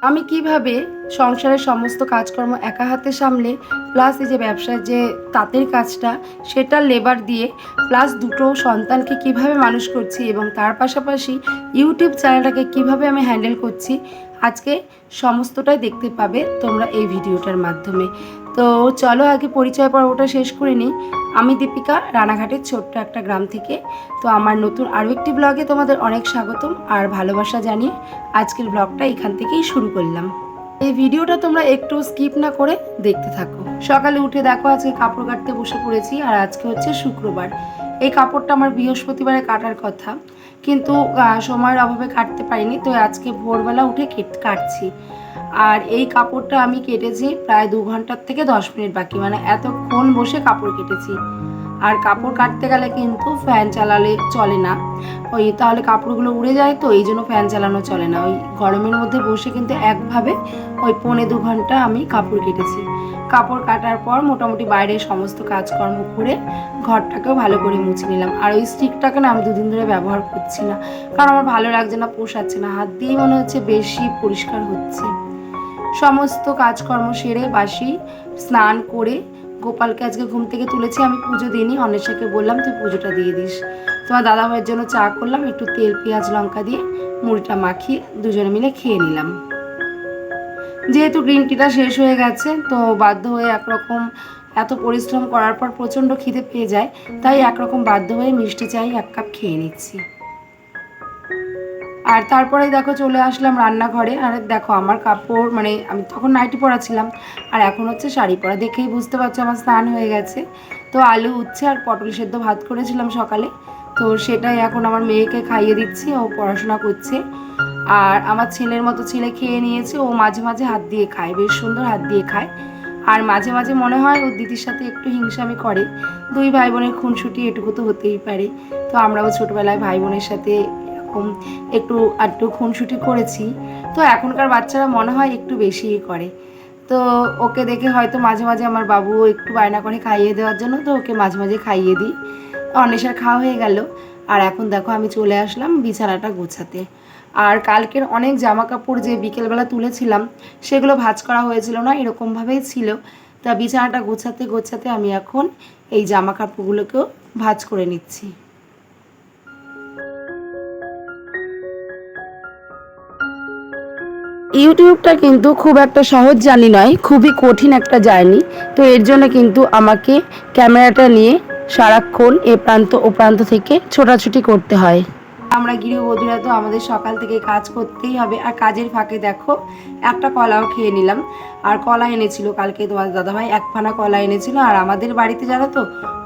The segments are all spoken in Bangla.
আমি কিভাবে সংসারের সমস্ত কাজকর্ম একা হাতে সামলে প্লাস এই যে ব্যবসার যে তাঁতের কাজটা সেটা লেবার দিয়ে প্লাস দুটো সন্তানকে কিভাবে মানুষ করছি এবং তার পাশাপাশি ইউটিউব চ্যানেলটাকে কিভাবে আমি হ্যান্ডেল করছি আজকে সমস্তটাই দেখতে পাবে তোমরা এই ভিডিওটার মাধ্যমে। তো চলো আগে পরিচয় পর্বটা শেষ করে নিই। আমি দীপিকা, রানাঘাটের ছোট্ট একটা গ্রাম থেকে। তো আমার নতুন আরও একটি ব্লগে তোমাদের অনেক স্বাগতম আর ভালোবাসা জানিয়ে আজকের ব্লগটা এখান থেকেই শুরু করলাম। এই ভিডিওটা তোমরা একটু স্কিপ না করে দেখতে থাকো। সকালে উঠে দেখো আজকে কাপড় কাটতে বসে পড়েছি আর আজকে হচ্ছে শুক্রবার। এই কাপড়টা আমার বৃহস্পতিবারে কাটার কথা, কিন্তু সময়ের অভাবে কাটতে পারিনি, তো আজকে ভোরবেলা উঠে কাটছি। আর এই কাপড়টা আমি কেটেছি প্রায় 2 ঘন্টার থেকে 10 মিনিট বাকি, মানে এতক্ষণ বসে কাপড় কেটেছি। আর কাপড় কাটতে গেলে কিন্তু ফ্যান চালালে চলে না, তাহলে কাপড়গুলো উড়ে যায়, তো এই জন্য ফ্যান চালানো চলে না। ওই গরমের মধ্যে বসে কিন্তু একভাবে 1.25 ঘন্টা আমি কাপড় কেটেছি। কাপড় কাটার পর মোটামুটি বাইরের সমস্ত কাজকর্ম করে ঘরটাকেও ভালো করে মুছে নিলাম। আর ওই স্টিকটাকে না আমি 2 দিন ধরে ব্যবহার করছি না, কারণ আমার ভালো লাগছে না, পোষাচ্ছে না, হাত দিয়েই মনে হচ্ছে বেশি পরিষ্কার হচ্ছে। সমস্ত কাজকর্ম সেরে বাসি স্নান করে গোপালকে আজকে ঘুম থেকে তুলেছি। আমি পুজো দিইনি, অন্বেষাকে বললাম তুই পুজোটা দিয়ে দিস। তোমার দাদাভাইয়ের জন্য চা করলাম, একটু তেল পেঁয়াজ লঙ্কা দিয়ে মুড়িটা মাখিয়ে দুজনে মিলে খেয়ে নিলাম। যেহেতু গ্রিন টিটা শেষ হয়ে গেছে, তো বাধ্য হয়ে একরকম এত পরিশ্রম করার পর প্রচণ্ড খিদে পেয়ে যায়, তাই একরকম বাধ্য হয়ে মিষ্টি চাই 1 কাপ খেয়ে নিচ্ছি। আর তারপরেই দেখো চলে আসলাম রান্নাঘরে। আর দেখো আমার কাপড়, মানে আমি তখন নাইটি পরা ছিলাম আর এখন হচ্ছে শাড়ি পরা, দেখেই বুঝতে পারছো আমার স্নান হয়ে গেছে। তো আলু উচ্ছে আর পটল সেদ্ধ ভাত করেছিলাম সকালে, তো সেটাই এখন আমার মেয়েকে খাইয়ে দিচ্ছি, ও পড়াশোনা করছে। আর আমার ছেলের মতো ছেলে খেয়ে নিয়েছে, ও মাঝে মাঝে হাত দিয়ে খায়, বেশ সুন্দর হাত দিয়ে খায়। আর মাঝে মাঝে মনে হয় ওর দিদির সাথে একটু হিংসামি করে। 2 ভাই বোনের খুনসুটি এটুকু তো হতেই পারে। তো আমরাও ছোটোবেলায় ভাই বোনের সাথে এরকম একটু আধটু খুনসুটি করেছি, তো এখনকার বাচ্চারা মনে হয় একটু বেশিই করে। তো ওকে দেখে হয়তো মাঝে মাঝে আমার বাবু একটু বায়না করে খাইয়ে দেওয়ার জন্য, তো ওকে মাঝে মাঝে খাইয়ে দিই। অন্বেষার খাওয়া হয়ে গেল। আর এখন দেখো আমি চলে আসলাম বিছানাটা গোছাতে। আর কালকের অনেক জামা কাপড় যে বিকেলবেলা তুলেছিলাম সেগুলো ভাঁজ করা হয়েছিল না, এরকমভাবেই ছিল। তা বিছানাটা গোছাতে গোছাতে আমি এখন এই জামা কাপড়গুলোকেও ভাঁজ করে নিচ্ছি। ইউটিউবটা কিন্তু খুব একটা সহজ জার্নি নয়, খুবই কঠিন একটা জার্নি। তো এর জন্য কিন্তু আমাকে ক্যামেরাটা নিয়ে সারাক্ষণ এ প্রান্ত ও প্রান্ত থেকে ছোটাছুটি করতে হয়। আমরা গৃহবধূরা তো আমাদের সকাল থেকে কাজ করতেই হবে। আর কাজের ফাঁকে দেখো একটা কলাও খেয়ে নিলাম। আর কলা এনেছিল কালকে তোমার দাদাভাই, 1 ফানা কলা এনেছিল। আর আমাদের বাড়িতে জানো তো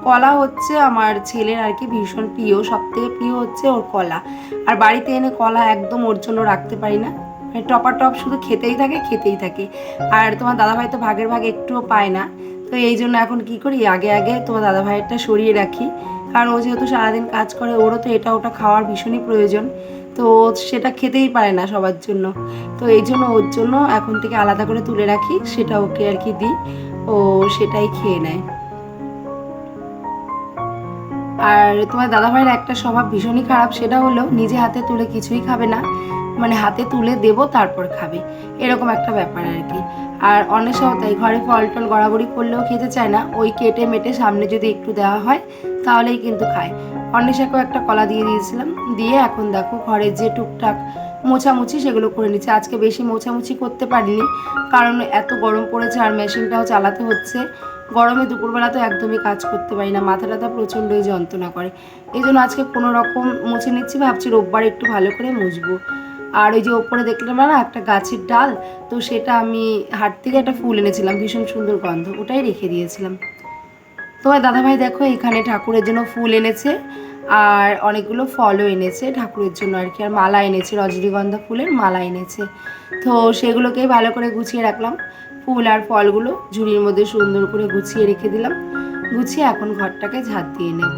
কলা হচ্ছে আমার ছেলের আর কি ভীষণ প্রিয়, সব থেকে প্রিয় হচ্ছে ওর কলা। আর বাড়িতে এনে কলা একদম ওর জন্য রাখতে পারি না, মানে টপাটপ শুধু খেতেই থাকে খেতেই থাকে। আর তোমার দাদাভাই তো ভাগের ভাগ একটুও পায় না, তো এই জন্য এখন কি করি, আগে আগে তোমার দাদাভাইয়েরটা সরিয়ে রাখি। কারণ ও যেহেতু সারাদিন কাজ করে, ওরও তো এটা ওটা খাওয়ার ভীষণই প্রয়োজন, তো সেটা খেতেই পারে না সবার জন্য। তো এই জন্য ওর জন্য এখন থেকে আলাদা করে তুলে রাখি, সেটা ওকে আর কি দিই, ও সেটাই খেয়ে নেয়। আর তোমার দাদাভাইয়ের একটা স্বভাব ভীষণই খারাপ, সেটা হলো নিজে হাতে তুলে কিছুই খাবে না, মানে হাতে তুলে দেবো তারপর খাবে, এরকম একটা ব্যাপার আর কি। আর অনেক সময় তাই ঘরে ফল টল গড়াগড়ি করলেও খেতে চায় না, ওই কেটে মেটে সামনে যদি একটু দেওয়া হয় তাহলেই কিন্তু খায়। অন্বেষাকেও একটা কলা দিয়ে দিয়েছিলাম, দিয়ে এখন দেখো ঘরের যে টুকটাক মোছামুছি সেগুলো করে নিচ্ছে। আজকে বেশি মোছামুছি করতে পারিনি, কারণ এত গরম পড়েছে আর মেশিনটাও চালাতে হচ্ছে। গরমে দুপুরবেলা তো একদমই কাজ করতে পারি না, মাথা টাথা প্রচণ্ডই যন্ত্রণা করে। এই জন্য আজকে কোনো রকম মুছে নিচ্ছি, ভাবছি রোববার একটু ভালো করে মুছবো। আর ওই যে ওপরে দেখলাম না একটা গাছের ডাল, তো সেটা আমি হাট থেকে একটা ফুল এনেছিলাম, ভীষণ সুন্দর গন্ধ, ওটাই রেখে দিয়েছিলাম। তোমার দাদাভাই দেখো এখানে ঠাকুরের জন্য ফুল এনেছে আর অনেকগুলো ফলও এনেছে ঠাকুরের জন্য আর কি, আর মালা এনেছে, রজনীগন্ধা ফুলের মালা এনেছে। তো সেগুলোকেই ভালো করে গুছিয়ে রাখলাম, ফুল আর ফলগুলো ঝুড়ির মধ্যে সুন্দর করে গুছিয়ে রেখে দিলাম। গুছিয়ে এখন ঘরটাকে ঝাঁট দিয়ে নেব।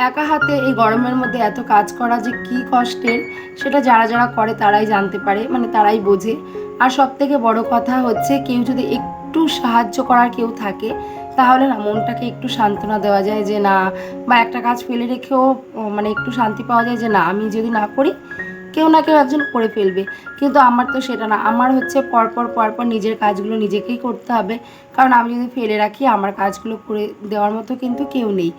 একা হাতে এই গরমের মধ্যে এত কাজ করা যে কি কষ্টের, সেটা যারা যারা করে তারাই জানতে পারে, মানে তারাই বোঝে। আর সব থেকে বড় কথা হচ্ছে কেউ যদি একটু সাহায্য করার কেউ থাকে, তাহলে না মনটাকে একটু সান্ত্বনা দেওয়া যায় যে না, বা একটা কাজ ফেলে রেখেও মানে একটু শান্তি পাওয়া যায় যে না, আমি যদি না করি কেউ না কেউ একজন করে ফেলবে, কিন্তু আমার তো সেটা না। আমার হচ্ছে পরপর নিজের কাজগুলো নিজেকেই করতে হবে, কারণ আমি যদি ফেলে রাখি আমার কাজগুলো করে দেওয়ার মতো কিন্তু কেউ নেই।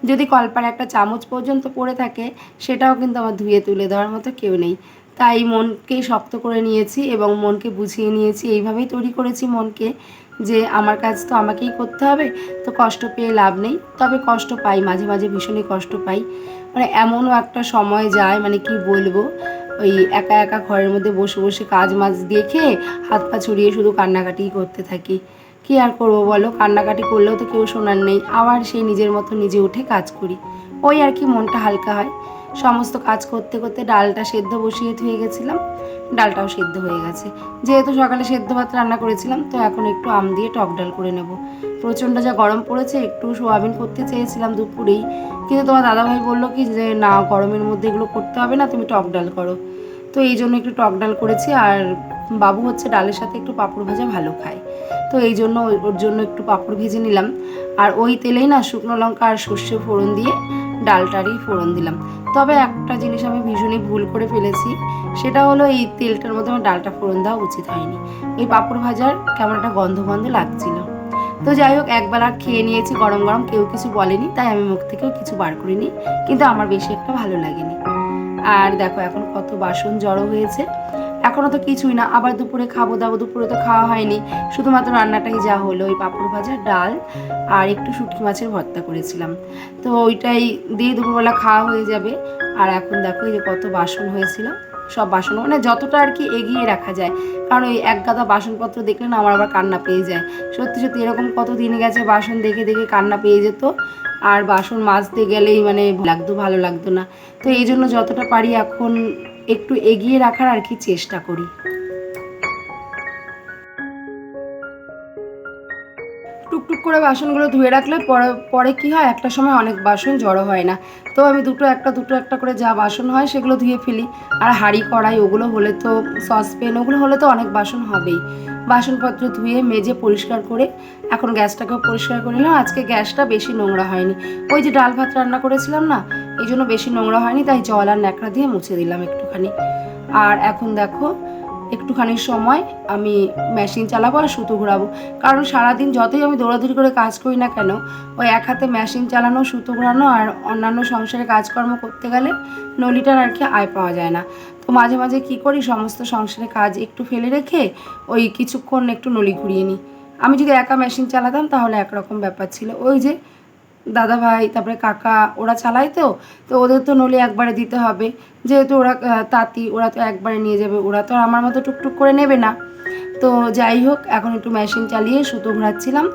যদি কলপার একটা চামচ পর্যন্ত পড়ে থাকে সেটাও কিন্তু আমার ধুয়ে তুলে দেওয়ার মতো কেউ নেই। তাই মনকে শক্ত করে নিয়েছি এবং মনকে বুঝিয়ে নিয়েছি, এইভাবেই তৈরি করেছি মনকে যে আমার কাজ তো আমাকেই করতে হবে, তো কষ্ট পেয়ে লাভ নেই। তবে কষ্ট পাই, মাঝে মাঝে ভীষণই কষ্ট পাই। মানে এমনও একটা সময় যায়, মানে কি বলবো, ওই একা একা ঘরের মধ্যে বসে বসে কাজ মাজ দেখে হাত পা ছড়িয়ে শুধু কান্নাকাটিই করতে থাকি। কি আর করবো বলো, কান্নাকাটি করলেও তো কেউ শোনার নেই, আবার সেই নিজের মতো নিজে উঠে কাজ করি। ওই আর কি, মনটা হালকা হয়। সমস্ত কাজ করতে করতে ডালটা সেদ্ধ বসিয়ে ধুয়ে গেছিলাম, ডালটাও সেদ্ধ হয়ে গেছে। যেহেতু সকালে সেদ্ধ ভাত রান্না করেছিলাম, তো এখন একটু আম দিয়ে টক ডাল করে নেব। প্রচণ্ড যা গরম পড়েছে, একটু সোয়াবিন করতে চেয়েছিলাম দুপুরেই, কিন্তু তোমার দাদাভাই বললো কি যে না, গরমের মধ্যে এগুলো করতে হবে না, তুমি টক ডাল করো। তো এই জন্য একটু টক ডাল করেছি। আর বাবু হচ্ছে ডালের সাথে একটু পাঁপড় ভাজা ভালো খায়, তো এই জন্য ওর জন্য একটু পাঁপড় ভেজে নিলাম। আর ওই তেলেই না শুকনো লঙ্কা আর সর্ষে ফোড়ন দিয়ে ডালটারই ফোড়ন দিলাম। তবে একটা জিনিস আমি ভীষণই ভুল করে ফেলেছি, সেটা হলো এই তেলটার মধ্যে আমার ডালটা ফোড়ন দেওয়া উচিত হয়নি। ওই পাঁপড় ভাজার কেমন একটা গন্ধ গন্ধ লাগছিল। তো যাই হোক, একবেলা খেয়ে নিয়েছি গরম গরম, কেউ কিছু বলেনি, তাই আমি মুখ থেকেও কিছু বার করিনি, কিন্তু আমার বেশি একটা ভালো লাগেনি। আর দেখো এখন কত বাসন জড়ো হয়েছে, এখনও তো কিছুই না, আবার দুপুরে খাবো দাবো। দুপুরে তো খাওয়া হয়নি, শুধুমাত্র রান্নাটাই যা হলো, ওই পাঁপড় ভাজা, ডাল আর একটু শুটকি মাছের ভর্তা করেছিলাম, তো ওইটাই দিয়ে দুপুরবেলা খাওয়া হয়ে যাবে। আর এখন দেখো এই যে কত বাসন হয়েছিল, সব বাসন মানে যতটা আর কি এগিয়ে রাখা যায়, কারণ ওই এক গাদা বাসনপত্র দেখলে না আমার আবার কান্না পেয়ে যায়। সত্যি সত্যি এরকম কত দিন গেছে বাসন দেখে দেখে কান্না পেয়ে যেত, আর বাসন মাজতে গেলেই মানে ভালো লাগতো না। তো এই জন্য যতটা পারি এখন একটু এগিয়ে রাখার আর কি চেষ্টা করি। টুকটুক করে বাসনগুলো ধুয়ে রাখলে পরে পরে কী হয়, একটা সময় অনেক বাসন জড়ো হয় না। তো আমি দুটো একটা করে যা বাসন হয় সেগুলো ধুয়ে ফেলি। আর হাঁড়ি কড়াই ওগুলো হলে তো, সসপ্যান ওগুলো হলে তো অনেক বাসন হবেই। বাসনপত্র ধুয়ে মেজে পরিষ্কার করে এখন গ্যাসটাকেও পরিষ্কার করে নিলাম। আজকে গ্যাসটা বেশি নোংরা হয়নি, ওই যে ডাল ভাত রান্না করেছিলাম না, এই জন্য বেশি নোংরা হয়নি, তাই জল আর ন্যাকড়া দিয়ে মুছে দিলাম একটুখানি। আর এখন দেখো একটুখানি সময় আমি মেশিন চালাবো আর সুতো ঘোরাবো, কারণ সারাদিন যতই আমি দৌড়াদৌড়ি করে কাজ করি না কেন, ওই এক হাতে মেশিন চালানো, সুতো ঘোরানো আর অন্যান্য সংসারে কাজকর্ম করতে গেলে নলিটার আর কি আয় পাওয়া যায় না। তো মাঝে মাঝে কী করি, সমস্ত সংসারে কাজ একটু ফেলে রেখে ওই কিছুক্ষণ একটু নলি ঘুরিয়ে নিই। আমি যদি একা মেশিন চালাতাম তাহলে একরকম ব্যাপার ছিল, ওই যে দাদা ভাই তারপরে কাকা ওরা চালায়, তো তো ওদের তো নলি একবারে দিতে হবে, যেহেতু ওরা তাঁতি, ওরা তো একবারে নিয়ে যাবে, ওরা তো আর আমার মতো টুকটুক করে নেবে না। তো যাই হোক, এখন একটু মেশিন চালিয়ে সুতো ঘোরাচ্ছিলাম।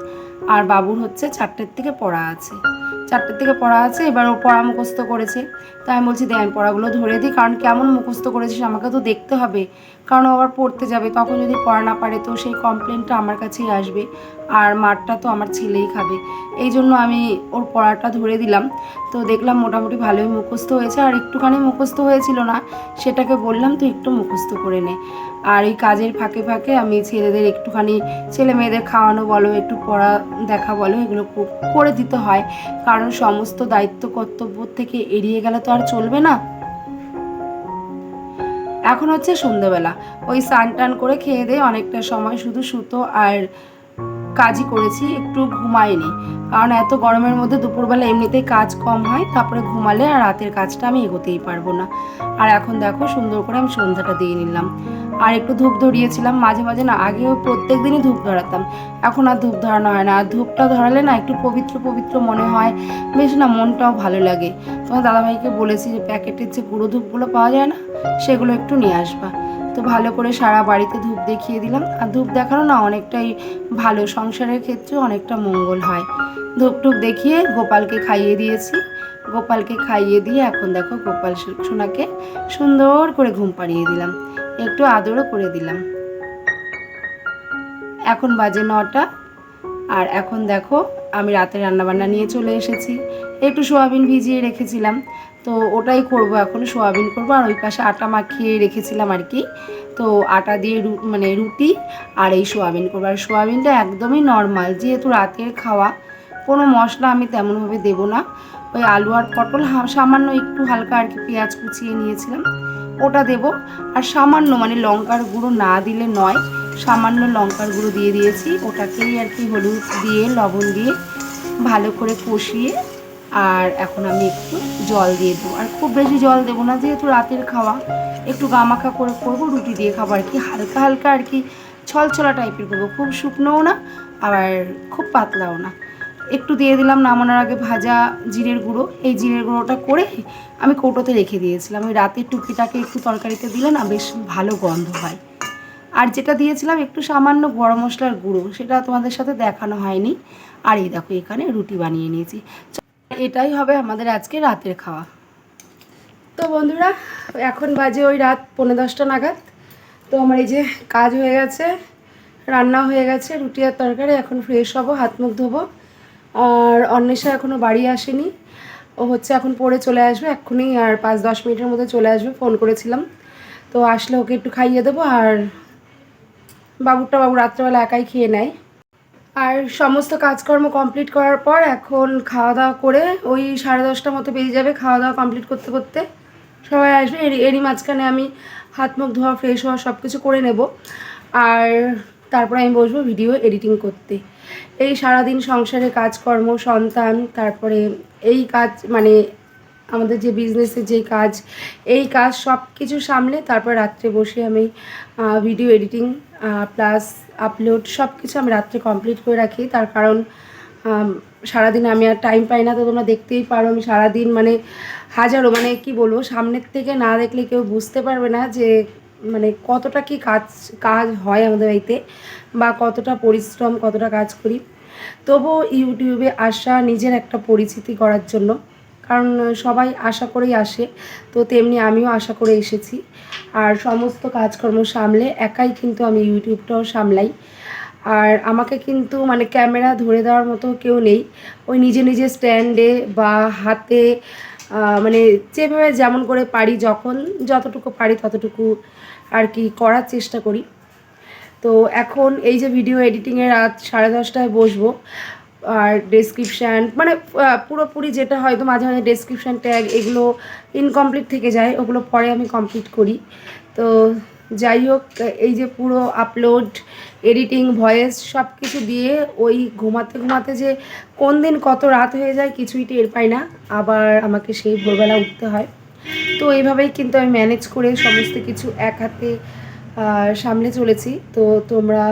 আর বাবুর হচ্ছে 4টের থেকে পড়া আছে, 4টের থেকে পড়া আছে, এবার ও পড়া মুখস্থ করেছে। তাই আমি বলছি দেন পড়াগুলো ধরে দিই, কারণ কেমন মুখস্থ করেছিস আমাকে তো দেখতে হবে, কারণ ও আবার পড়তে যাবে, তখন যদি পড়া না পারে তো সেই কমপ্লেনটা আমার কাছেই আসবে, আর মারটা তো আমার ছেলেই খাবে। এই জন্য আমি ওর পড়াটা ধরে দিলাম। তো দেখলাম মোটামুটি ভালোই মুখস্থ হয়েছে, আর একটুখানি মুখস্থ হয়েছিল না, সেটাকে বললাম তো একটু মুখস্থ করে নে। আর এই কাজের ফাঁকে ফাঁকে আমি ছেলেদের একটুখানি, ছেলে মেয়েদের খাওয়ানো বলো, একটু পড়া দেখা বলো, এগুলো করে দিতে হয়, কারণ সমস্ত দায়িত্ব কর্তব্য থেকে এড়িয়ে গেলে তো আর চলবে না। এখন হচ্ছে সন্ধ্যেবেলা, ওই স্নান টান করে খেয়ে দিয়ে অনেকটা সময় শুধু সুতো আর কাজই করেছি, একটু ঘুমাইনি, কারণ এত গরমের মধ্যে দুপুরবেলা এমনিতেই কাজ কম হয়, তারপরে ঘুমালে আর রাতের কাজটা আমি এগোতেই পারবো না। আর এখন দেখো সুন্দর করে আমি সন্ধ্যাটা দিয়ে নিলাম, আর একটু ধূপ ধরিয়েছিলাম মাঝে মাঝে না, আগেও প্রত্যেক দিনই ধূপ ধরাতাম, এখন আর ধূপ ধরানো হয় না। আর ধূপটা ধরালে না একটু পবিত্র পবিত্র মনে হয়, বেশ না মনটাও ভালো লাগে। তোমার দাদাভাইকে বলেছি যে প্যাকেটের যে গুঁড়ো ধূপগুলো পাওয়া যায় না, সেগুলো একটু নিয়ে আসবা। তো ভালো করে সারা বাড়িতে ধূপ দেখিয়ে দিলাম, আর ধূপ দেখানো না অনেকটাই ভালো, সংসারের ক্ষেত্রে অনেকটা মঙ্গল হয়। ধূপ টুপ দেখিয়ে গোপালকে খাইয়ে দিয়েছি, গোপালকে খাইয়ে দিয়ে এখন দেখো গোপাল সোনাকে সুন্দর করে ঘুম পাড়িয়ে দিলাম, একটু আদরও করে দিলাম। এখন বাজে 9টা। আর এখন দেখো আমি রাতে রান্নাবান্না নিয়ে চলে এসেছি, একটু সোয়াবিন ভিজিয়ে রেখেছিলাম, তো ওটাই করব, এখন সোয়াবিন করব। আর ওই পাশে আটা মাখিয়ে রেখেছিলাম আর কি, তো আটা দিয়ে মানে রুটি আর এই সোয়াবিন করবো। আর সোয়াবিনটা একদমই নর্মাল, যেহেতু রাতের খাওয়া, কোনো মশলা আমি তেমনভাবে দেবো না। ওই আলু আর পটল সামান্য একটু হালকা আর কি পেঁয়াজ কুচিয়ে নিয়েছিলাম, ওটা দেব। আর সামান্য মানে লঙ্কার গুঁড়ো না দিলে নয়, সামান্য লঙ্কার গুঁড়ো দিয়ে দিয়েছি। ওটাকেই আর কি হলুদ দিয়ে লবণ দিয়ে ভালো করে কষিয়ে, আর এখন আমি একটু জল দিয়ে দেবো। আর খুব বেশি জল দেবো না, যেহেতু রাতের খাওয়া, একটু গামাখা করে করবো, রুটি দিয়ে খাবো আর কি, হালকা হালকা আর কি ছলছলা টাইপের করবো, খুব শুকনোও না আবার খুব পাতলাও না। একটু দিয়ে দিলাম নামানোর আগে ভাজা জিরের গুঁড়ো। এই জিরের গুঁড়োটা করে আমি কৌটোতে রেখে দিয়েছিলাম, ওই রাতের টুকিটাকে একটু তরকারিতে দিলে না বেশ ভালো গন্ধ হয়। আর যেটা দিয়েছিলাম একটু সামান্য গরম মশলার গুঁড়ো, সেটা তোমাদের সাথে দেখানো হয়নি। আর এই দেখো এখানে রুটি বানিয়ে নিয়েছি। এটাই হবে আমাদের আজকে রাতের খাওয়া। তো বন্ধুরা, এখন বাজে ওই রাত 9:45 নাগাদ। তো আমার এই যে কাজ হয়ে গেছে, রান্না হয়ে গেছে, রুটি আর তরকারি। এখন ফ্রেশ হবো, হাত মুখ ধোবো। আর অন্বেষা এখনও বাড়ি আসেনি, ও হচ্ছে এখন পড়ে চলে আসবে এক্ষুনি, আর 5-10 মিনিটের মধ্যে চলে আসবে, ফোন করেছিলাম। তো আসলে ওকে একটু খাইয়ে দেবো। আর বাবু রাত্রেবেলা একাই খেয়ে নেয়। আর সমস্ত কাজকর্ম কমপ্লিট করার পর এখন খাওয়া দাওয়া করে ওই 10:30 মতো বেজে যাবে। খাওয়া দাওয়া কমপ্লিট করতে করতে সবাই আসবে। এরই মাঝখানে আমি হাত মুখ ধোয়া, ফ্রেশ হওয়া সব কিছু করে নেব। আর তারপরে আমি বসবো ভিডিও এডিটিং করতে। এই সারাদিন সংসারে কাজকর্ম, সন্তান, তারপরে এই কাজ মানে আমাদের যে বিজনেসের যে কাজ, এই কাজ সব কিছু সামলে তারপর রাত্রে বসে আমি ভিডিও এডিটিং প্লাস আপলোড সব কিছু আমি রাত্রে কমপ্লিট করে রাখি। তার কারণ সারাদিন আমি আর টাইম পাই না। তো তোমরা দেখতেই পারো আমি সারাদিন মানে হাজারো মানে কি বলবো, সামনের থেকে না দেখলে কেউ বুঝতে পারবে না যে মানে কতটা কি কাজ হয় আমাদের বাড়িতে, বা কতটা পরিশ্রম, কতটা কাজ করি। তবুও ইউটিউবে আসা নিজের একটা পরিচিতি করার জন্য, কারণ সবাই আশা করেই আসে, তো তেমনি আমিও আশা করে এসেছি। আর সমস্ত কাজকর্ম সামলে একাই কিন্তু আমি ইউটিউবটাও সামলাই। আর আমাকে কিন্তু মানে ক্যামেরা ধরে দেওয়ার মতো কেউ নেই। ওই নিজে নিজে স্ট্যান্ডে বা হাতে মানে যেভাবে যেমন করে পারি, যখন যতটুকু পারি ততটুকু আর কি করার চেষ্টা করি। তো এখন এই যে ভিডিও এডিটিংয়ে রাত 10:30টায় বসবো। আর ডেসক্রিপশান মানে পুরোপুরি যেটা হয়তো মাঝে মাঝে ডেসক্রিপশান ট্যাগ এগুলো ইনকমপ্লিট থেকে যায়, ওগুলো পরে আমি কমপ্লিট করি। তো যাই হোক, এই যে পুরো আপলোড, এডিটিং, ভয়েস সব কিছু দিয়ে ওই ঘুমাতে ঘুমাতে যে কোন দিন কত রাত হয়ে যায় কিছুই টের পাই না। আবার আমাকে সেই ভোরবেলা উঠতে হয়। তো এইভাবেই কিন্তু আমি ম্যানেজ করে সমস্ত কিছু এক হাতে সামনে চলেছি। তো তোমরা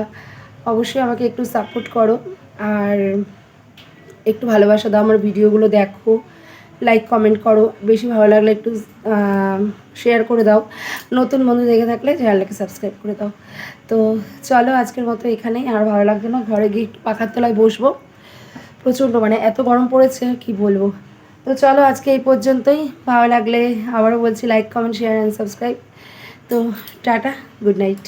অবশ্যই আমাকে একটু সাপোর্ট করো, আর একটু ভালোবাসা দাও, আমার ভিডিওগুলো দেখো, লাইক কমেন্ট করো, বেশি ভালো লাগলে একটু শেয়ার করে দাও, নতুন বন্ধু দেখে থাকলে চ্যানেলটাকে সাবস্ক্রাইব করে দাও। তো চলো আজকের মতো এখানেই, আর ভালো লাগছে না, ঘরে গিয়ে একটু পাখার তলায় বসবো, প্রচণ্ড মানে এত গরম পড়েছে কি বলবো। তো চলো আজকে এই পর্যন্তই, ভালো লাগলে আবারও বলছি like comment share and subscribe. তো টাটা, গুড নাইট।